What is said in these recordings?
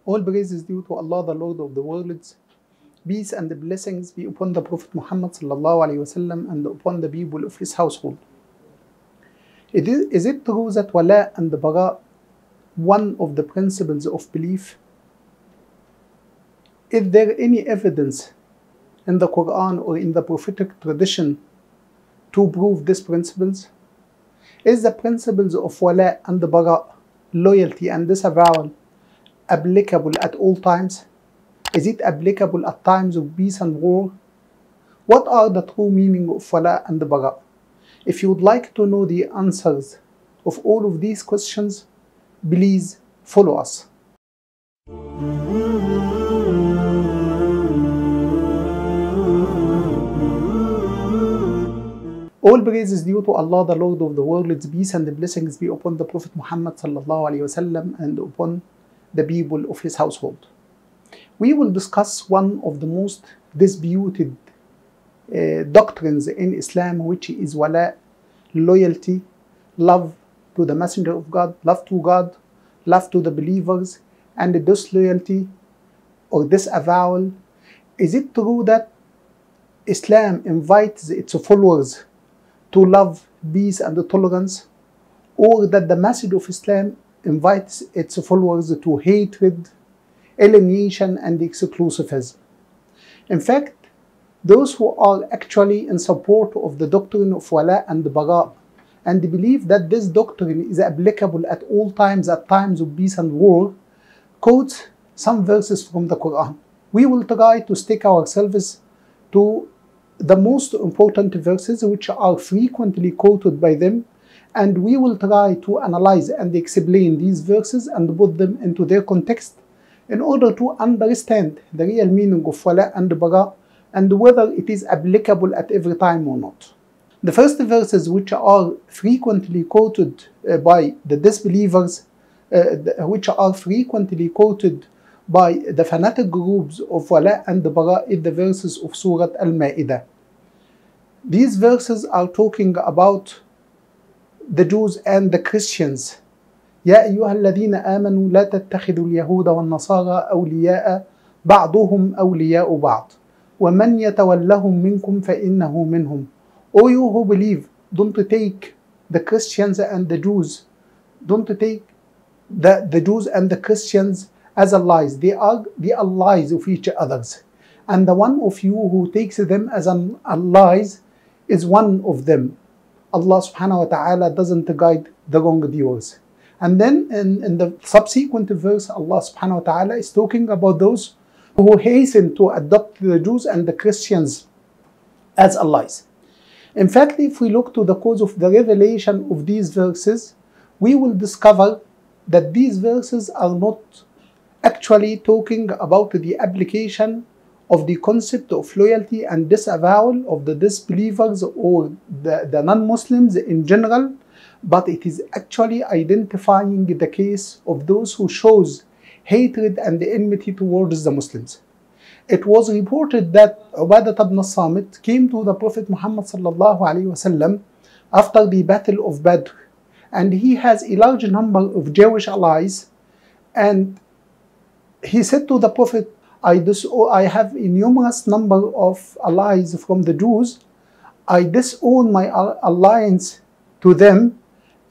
All praise is due to Allah, the Lord of the worlds. Peace and blessings be upon the Prophet Muhammad ﷺ and upon the people of his household. Is it true that Wala and the Bara, one of the principles of belief? Is there any evidence in the Quran or in the prophetic tradition to prove these principles? Is the principles of Wala and the Bara, loyalty and disavowal, applicable at all times? Is it applicable at times of peace and war? What are the true meaning of Wala and the Bara? If you would like to know the answers of all of these questions, please follow us. All praise is due to Allah, the Lord of the worlds. Peace and blessings be upon the Prophet Muhammad ﷺ and upon the people of his household. We will discuss one of the most disputed doctrines in Islam, which is Wala, loyalty, love to the Messenger of God, love to God, love to the believers, and disloyalty or disavowal. Is it true that Islam invites its followers to love, peace, and tolerance, or that the message of Islam invites its followers to hatred, alienation, and exclusivism? In fact, those who are actually in support of the doctrine of Wala and Bara and believe that this doctrine is applicable at all times, at times of peace and war, quote some verses from the Quran. We will try to stick ourselves to the most important verses which are frequently quoted by them, and we will try to analyze and explain these verses and put them into their context in order to understand the real meaning of Wala and Bara and whether it is applicable at every time or not. The first verses which are frequently quoted by the disbelievers, which are frequently quoted by the fanatic groups of Wala and Bara, is the verses of Surah Al-Ma'idah. These verses are talking about the Jews and the Christians. يا أيها الذين آمنوا لا تتخذوا اليهود والنصارى أولياء بعضهم أولياء بعض ومن يتولهم منكم فإنه منهم. O you who believe, don't take the Christians and the Jews, don't take the Jews and the Christians as allies. They are the allies of each other. And the one of you who takes them as an allies is one of them. Allah subhanahu wa ta'ala doesn't guide the wrongdoers. And then in the subsequent verse, Allah subhanahu wa ta'ala is talking about those who hasten to adopt the Jews and the Christians as allies. In fact, if we look to the cause of the revelation of these verses, we will discover that these verses are not actually talking about the application of the concept of loyalty and disavowal of the disbelievers or the non-Muslims in general, but it is actually identifying the case of those who shows hatred and enmity towards the Muslims. It was reported that Ubadah ibn Samit came to the Prophet Muhammad ﷺ after the Battle of Badr, and he has a large number of Jewish allies, and he said to the Prophet, I have a numerous number of allies from the Jews. I disown my alliance to them,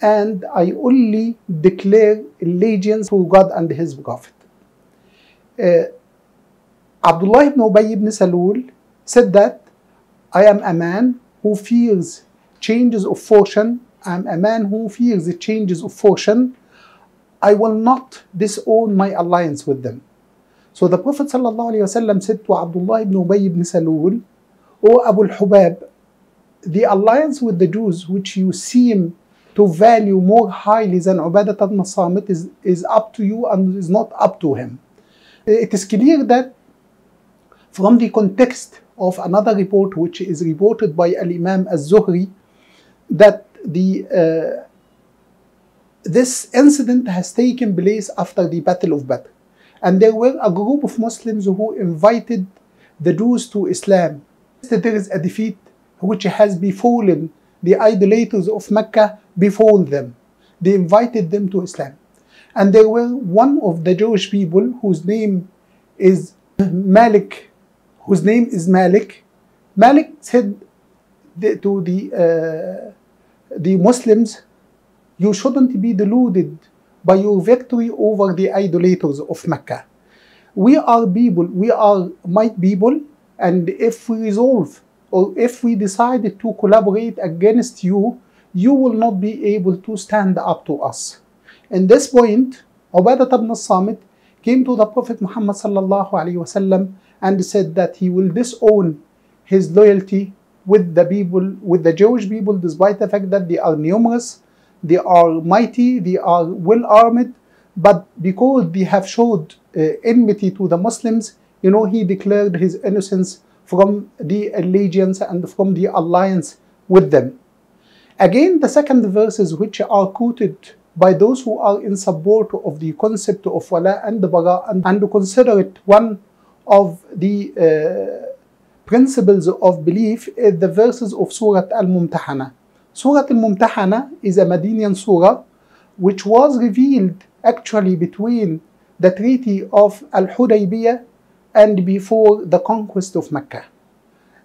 and I only declare allegiance to God and His Prophet. Abdullah ibn Ubay ibn Salul said that I am a man who fears changes of fortune. I am a man who fears the changes of fortune. I will not disown my alliance with them. So the Prophet ﷺ said to Abdullah ibn Ubay ibn Salul, O Abu al-Hubab, the alliance with the Jews which you seem to value more highly than Ubadah ibn Samit is up to you and is not up to him. It is clear that from the context of another report which is reported by Al-Imam al-Zuhri, that this incident has taken place after the Battle of Badr. And there were a group of Muslims who invited the Jews to Islam. There is a defeat which has befallen the idolaters of Mecca before them. They invited them to Islam. And there were one of the Jewish people whose name is Malik. Malik said to the Muslims, you shouldn't be deluded by your victory over the idolaters of Mecca. We are people, we are might people, and if we resolve or if we decide to collaborate against you, you will not be able to stand up to us. In this point, Ubadah ibn al-Samit came to the Prophet Muhammad sallallahu alaihi wasallam and said that he will disown his loyalty with the people, with the Jewish people, despite the fact that they are numerous, they are mighty, they are well armed, but because they have showed enmity to the Muslims, he declared his innocence from the allegiance and from the alliance with them. Again, the second verses which are quoted by those who are in support of the concept of wala and the bara and consider it one of the principles of belief is the verses of Surah Al-Mumtahana. Surah Al-Mumtahana is a Madinian surah which was revealed actually between the treaty of Al-Hudaybiyah and before the conquest of Mecca.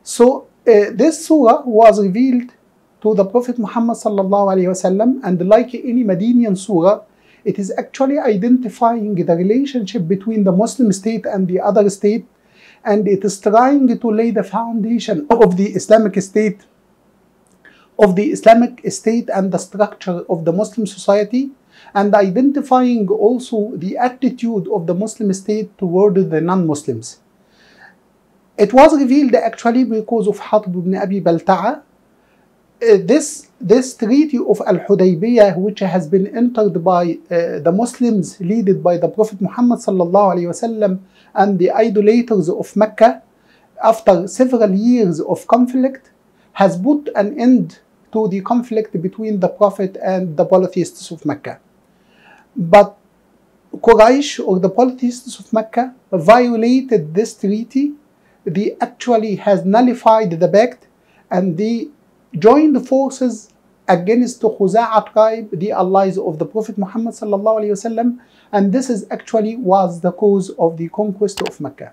So this surah was revealed to the Prophet Muhammad sallallahu alaihi wasallam, and like any Madinian surah, it is actually identifying the relationship between the Muslim state and the other state, and it is trying to lay the foundation of the Islamic state, and the structure of the Muslim society, and identifying also the attitude of the Muslim state toward the non-Muslims. It was revealed actually because of Hatib ibn Abi Balta'a. This treaty of Al-Hudaybiyah, which has been entered by the Muslims led by the Prophet Muhammad sallallahu alaihi wasallam and the idolaters of Mecca, after several years of conflict, has put an end to the conflict between the Prophet and the polytheists of Mecca. But Quraysh, or the polytheists of Mecca, violated this treaty. They actually has nullified the pact, and they joined forces against the Khuza'a tribe, the allies of the Prophet Muhammad sallallahu alaihi wasallam, and this is actually was the cause of the conquest of Mecca.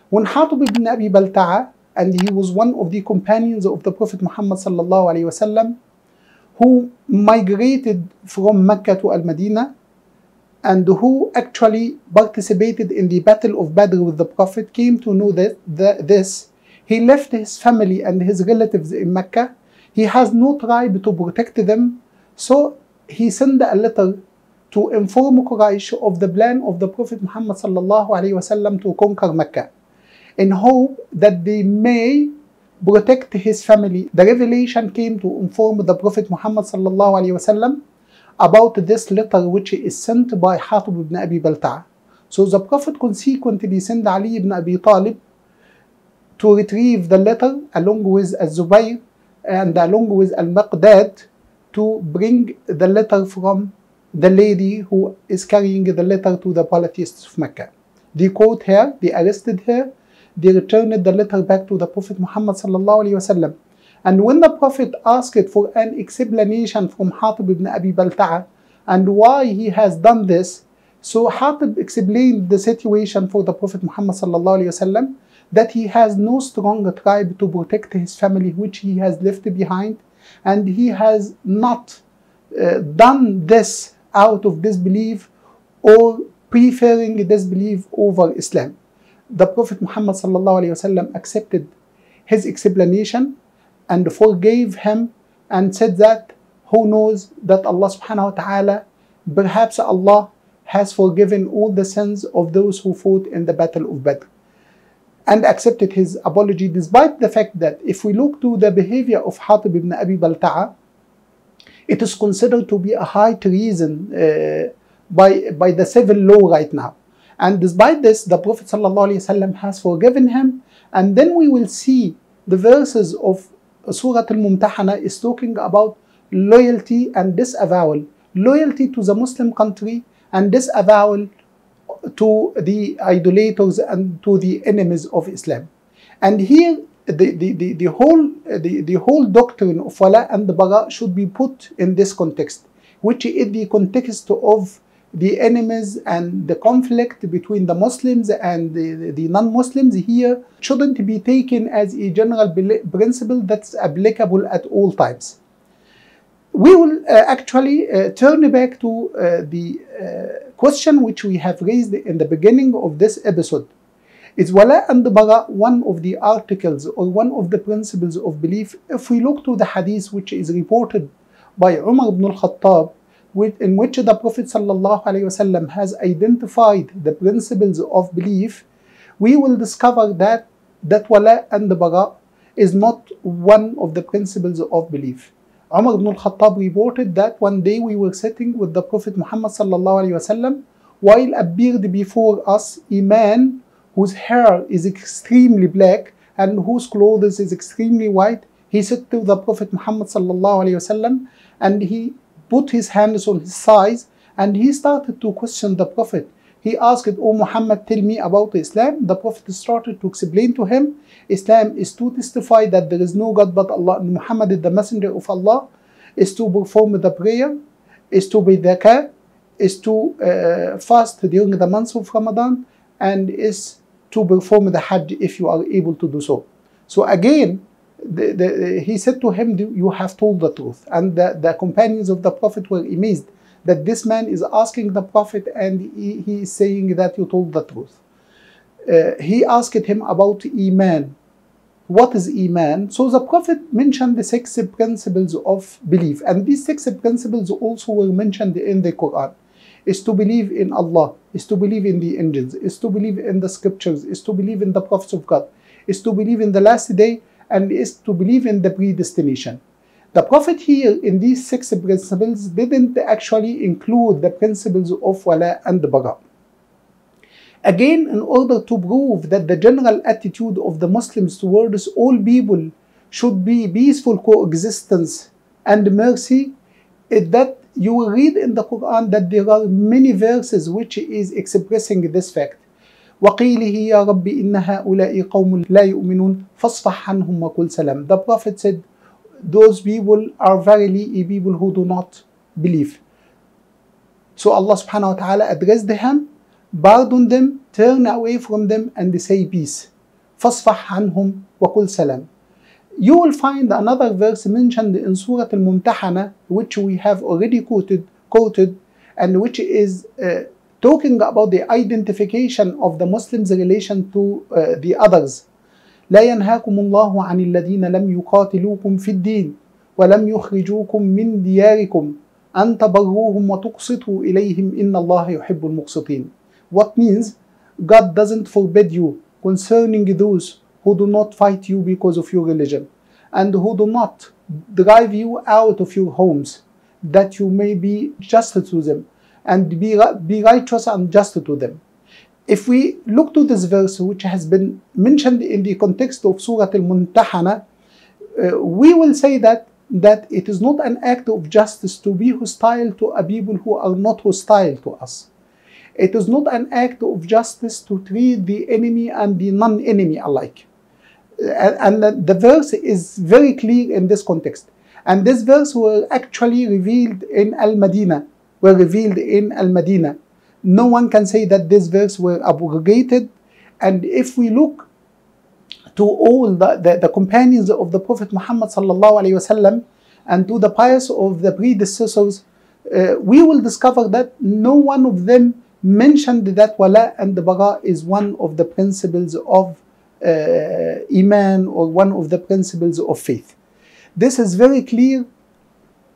When Hatib ibn Abi Balta'a, and he was one of the companions of the Prophet Muhammad sallallahu alaihi wasallam, who migrated from Mecca to Al-Madinah, and who actually participated in the Battle of Badr with the Prophet, came to know this. He left his family and his relatives in Mecca. He has no tribe to protect them, so he sent a letter to inform Quraysh of the plan of the Prophet Muhammad sallallahu alaihi wasallam to conquer Mecca, in hope that they may protect his family. The revelation came to inform the Prophet Muhammad sallallahu alaihi wasallam about this letter which is sent by Hatib ibn Abi Balta'a. So the Prophet consequently sent Ali ibn Abi Talib to retrieve the letter along with Az-Zubayr and along with Al-Maqdad to bring the letter from the lady who is carrying the letter to the polytheists of Mecca. They caught her, they arrested her, they returned the letter back to the Prophet Muhammad sallallahu alaihi wasallam. And when the Prophet asked for an explanation from Hatib ibn Abi Balta'a and why he has done this, so Hatib explained the situation for the Prophet Muhammad sallallahu alaihi wasallam, that he has no strong tribe to protect his family which he has left behind, and he has not done this out of disbelief or preferring disbelief over Islam. The Prophet Muhammad sallallahu alaihi wasallam accepted his explanation and forgave him and said that who knows that Allah subhanahu wa ta'ala, perhaps Allah has forgiven all the sins of those who fought in the Battle of Badr, and accepted his apology, despite the fact that if we look to the behavior of Hatib ibn Abi Balta'a, it is considered to be a high treason by the civil law right now. And despite this, the Prophet ﷺ has forgiven him. And then we will see the verses of Surah Al-Mumtahana is talking about loyalty and disavowal. Loyalty to the Muslim country and disavowal to the idolaters and to the enemies of Islam. And here the whole doctrine of wala and the bara should be put in this context, which is the context of the enemies and the conflict between the Muslims and the non-Muslims here shouldn't be taken as a general principle that's applicable at all times. We will actually turn back to the question which we have raised in the beginning of this episode. Is wala and bara one of the articles or one of the principles of belief? If we look to the hadith which is reported by Umar ibn al-Khattab, in which the Prophet ﷺ has identified the principles of belief, we will discover that wala and bara is not one of the principles of belief. Umar ibn al-Khattab reported that one day we were sitting with the Prophet Muhammad ﷺ while appeared before us a man whose hair is extremely black and whose clothes is extremely white. He said to the Prophet Muhammad ﷺ, and he put his hands on his thighs and he started to question the Prophet. He asked, "O Muhammad, tell me about Islam." The Prophet started to explain to him, Islam is to testify that there is no God but Allah and Muhammad is the messenger of Allah, is to perform the prayer, is to pay zakah, is to fast during the months of Ramadan, and is to perform the Hajj if you are able to do so. So again, he said to him, "You have told the truth." And the companions of the Prophet were amazed that this man is asking the Prophet and he is saying that you told the truth. He asked him about Iman. What is Iman? So the Prophet mentioned the 6 principles of belief, and these 6 principles also were mentioned in the Quran. Is to believe in Allah, is to believe in the angels, is to believe in the scriptures, is to believe in the prophets of God, is to believe in the last day, and is to believe in the predestination. The Prophet here in these 6 principles didn't actually include the principles of wala and bara. Again, in order to prove that the general attitude of the Muslims towards all people should be peaceful coexistence and mercy, is that you will read in the Quran that there are many verses which is expressing this fact. وَقِيلِهِ يَا رَبِّ إِنَّ هَؤُلَاءِ قَوْمٌ لَا يُؤْمِنُونَ فَاصْفَحْ عَنْهُمْ وَقُلْ سَلَامٌ. The Prophet said, those people are verily a people who do not believe. So Allah subhanahu wa ta'ala addressed them, pardon them, turn away from them, and say peace. فَاصْفَحْ عَنْهُمْ وَقُلْ سَلَامٌ. You will find another verse mentioned in Surah Al-Mumtahana, which we have already quoted, and which is talking about the identification of the Muslims' relation to the others. لا ينهاكم الله عن الذين لم يقاتلوكم في الدين ولم يخرجوكم من دياركم أن تبروهم وتقسطوا إليهم إن الله يحب المقسطين. What means God doesn't forbid you concerning those who do not fight you because of your religion, and who do not drive you out of your homes, that you may be just to them, and be righteous and just to them. If we look to this verse, which has been mentioned in the context of Surah Al-Mumtahana, we will say that it is not an act of justice to be hostile to a people who are not hostile to us. It is not an act of justice to treat the enemy and the non-enemy alike. And the verse is very clear in this context. And this verse were actually revealed in Al-Madinah. No one can say that this verse were abrogated. And if we look to all the companions of the Prophet Muhammad ﷺ and to the pious of the predecessors, we will discover that no one of them mentioned that wala and bara is one of the principles of Iman or one of the principles of faith. This is very clear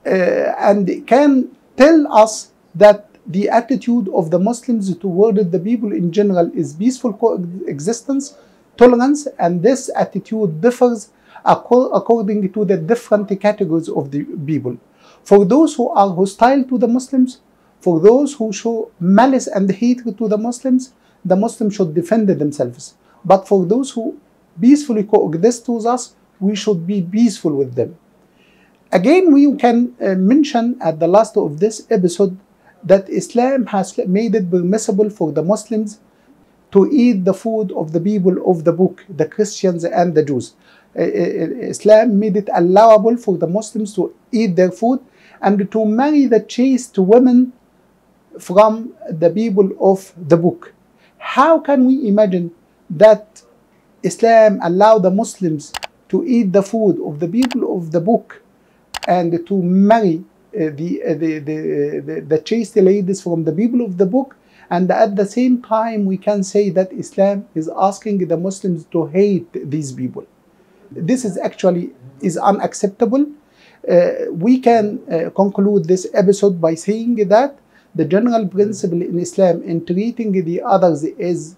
and can tell us that the attitude of the Muslims toward the people in general is peaceful coexistence, tolerance, and this attitude differs according to the different categories of the people. For those who are hostile to the Muslims, for those who show malice and hatred to the Muslims should defend themselves. But for those who peacefully coexist with us, we should be peaceful with them. Again, we can mention at the last of this episode that Islam has made it permissible for the Muslims to eat the food of the people of the book, the Christians and the Jews. Islam made it allowable for the Muslims to eat their food and to marry the chaste women from the people of the book. How can we imagine that Islam allow the Muslims to eat the food of the people of the book and to marry the chaste ladies from the people of the book, and at the same time we can say that Islam is asking the Muslims to hate these people? This is actually unacceptable. We can conclude this episode by saying that the general principle in Islam in treating the others is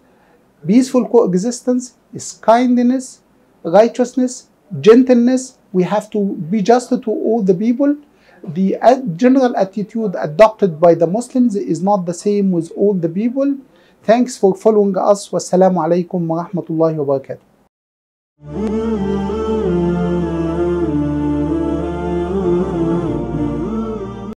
peaceful coexistence, is kindness, righteousness, gentleness. We have to be just to all the people. The general attitude adopted by the Muslims is not the same with all the people. Thanks for following us. Wassalamu alaikum wa rahmatullahi wa barakatuh.